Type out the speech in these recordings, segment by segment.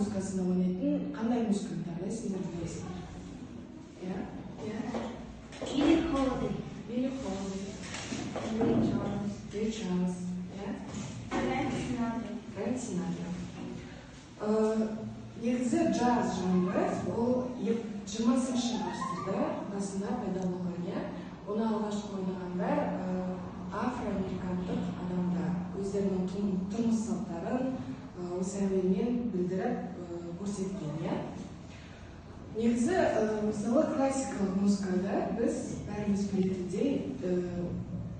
музыкасында ойнайтын қандай музыканттарды сендер білесіңдер? Billie Holiday. Billie Holiday. Ray Charles. Frank Sinatra. Негізі джаз жанры ол 20-шы ғасырда басында пайда болған. Оны алғашқы ойнағандар афроамерикандық адамдар өздерінің тұрмыс салттарын осы әуенмен білдіріп көрсеткен. Негізі мысалы классикалық музыкада біз бәріміз білетіндей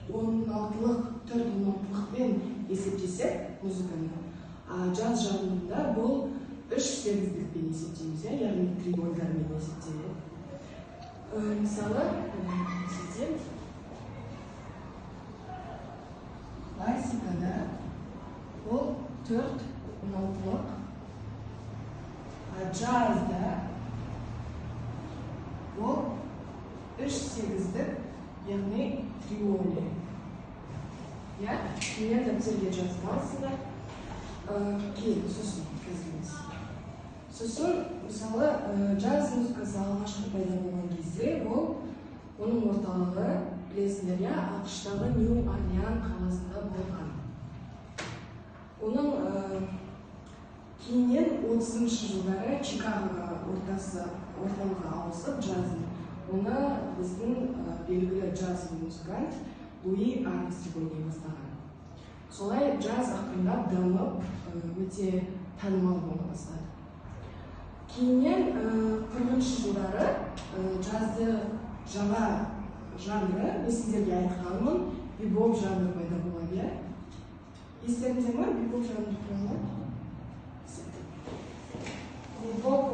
16-лық 4-16-лықпен есептесек музыканы, джаз жанрында бұл 3-8-лікпен есептейміз, яғни трибольдармен есептейміз. Мысалы, классикада бұл 4-16-лық, джазда бұл 3-8-лік, яғни триоли. Мен дәптерге жазып алсыңдар. Кейін, сосын көзіміз. Сосын, мысалы, джаз музыкасы алғашқы пайда болған кезде, оның орталығы, білесіңдер, ақш-тағы Нью-Орлеан қаласында болған. Оның кейіннен 30-шы жылдары Чикагоға орталығы ауысып джазын. Оны біздің белгілі джаз музыкант Луи Армстронг ойнай бастаған. Солай джаз ақырындап дамып, өте танымал бола бастады. Кейіннен 40-шы жылдары джазды жаңа жанры, мен сіздерге айтқанмын, бибоп жанры пайда болады. Естеріңізде ме бибоп жанры туралы? Бибоп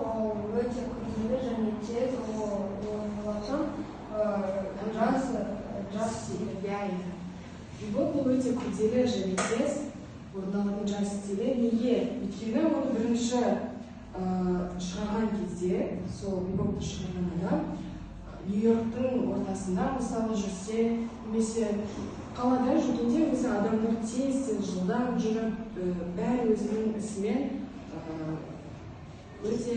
өте күрделі және тез орындалатын джаз стилі. Бибоп бұл өте күрделі және тез орындалатын джаз стилі. Неге? Өйткені оны бірінші шығарған кезде, сол бибопты шығарған адам Нью-Йорктың ортасында мысалы жүрсе, немесе қалада жүргенде өзі адамдар тез жылдам жүріп, бәрі өзінің ісімен өте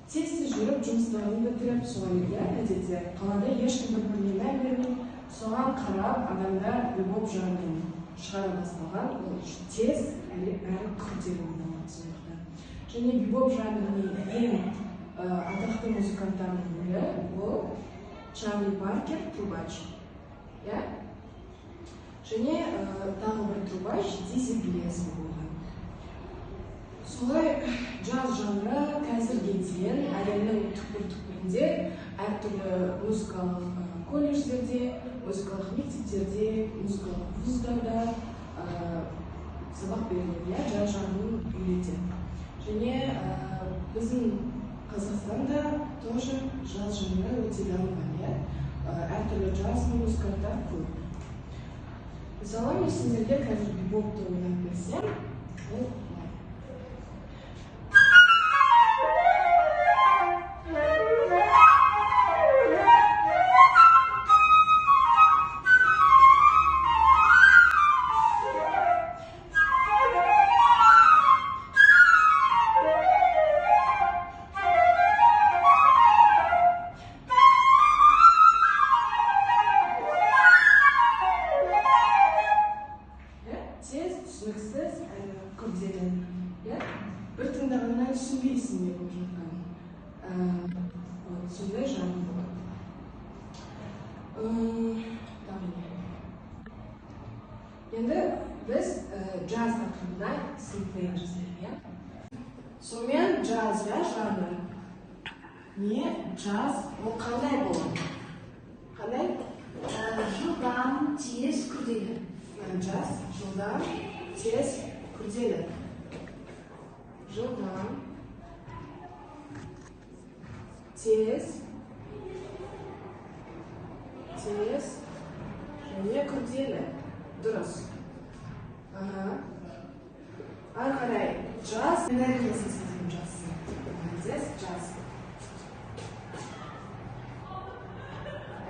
тез жүріп, жұмыстарын бітіріп, солай әдетте қалада ешкім бір-біріне мән бермей, соған қарап адамдар бибоп жанрын шығара бастаған, ол тез әрі күрделі ойналады сондықтан. Және бибоп жанрының ең атақты музыканттардың бірі ол Чарли Паркер, трубач. Және тағы бір трубач Дизи Гиллеспи болған. Солай джаз жанры қазірге дейін әлемнің түкпір-түкпірінде әртүрлі музыкалық колледждерде, музыкалық мектептерде, музыкалық вуздарда сабақ беріледі, джаз жанрын үйретеді. Және біздің Қазақстанда тоже джаз жанры өте дамыған. Әртүрлі джаз музыканттар көп. Мысалы, мен сіздерге қазір бибопты ойнап берсем, ол бір тыңдағаннан түсінбейсің не болып жатқанын. Сондай жанр болады. Енді біз джаз тақырыбына сыныптайын жасайық. Сонымен джаз жанры. Не джаз ол қандай болады? Қандай? Жылдам, тез, күрделі. Джаз жылдам, тез, күрделі. Жылдам, тез, және күрделі. Дұрыс. Ары қарай, джаз энергиясын сезім жазсын. Джаз.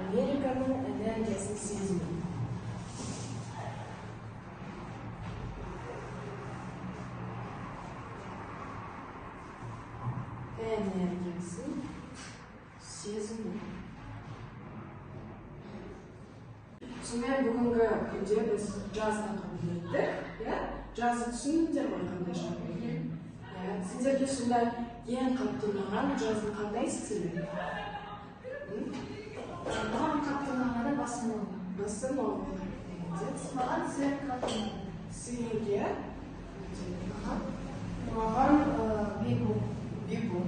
Американың энергиясын сезім. энергиясы, сезімі. Сонымен бүгінгі күнде біз жазды қабыл еттік. Жазды түсіндіңдер ме қандай жағдай? Сіздерге сонда ең қатты ұнаған жаздың қандай стилі? Маған қатты ұнағаны Басынова. Басынова. Маған Свет қатты ұнады. Сендерге? Маған Бибу. Бибу.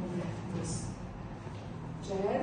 Жарайды.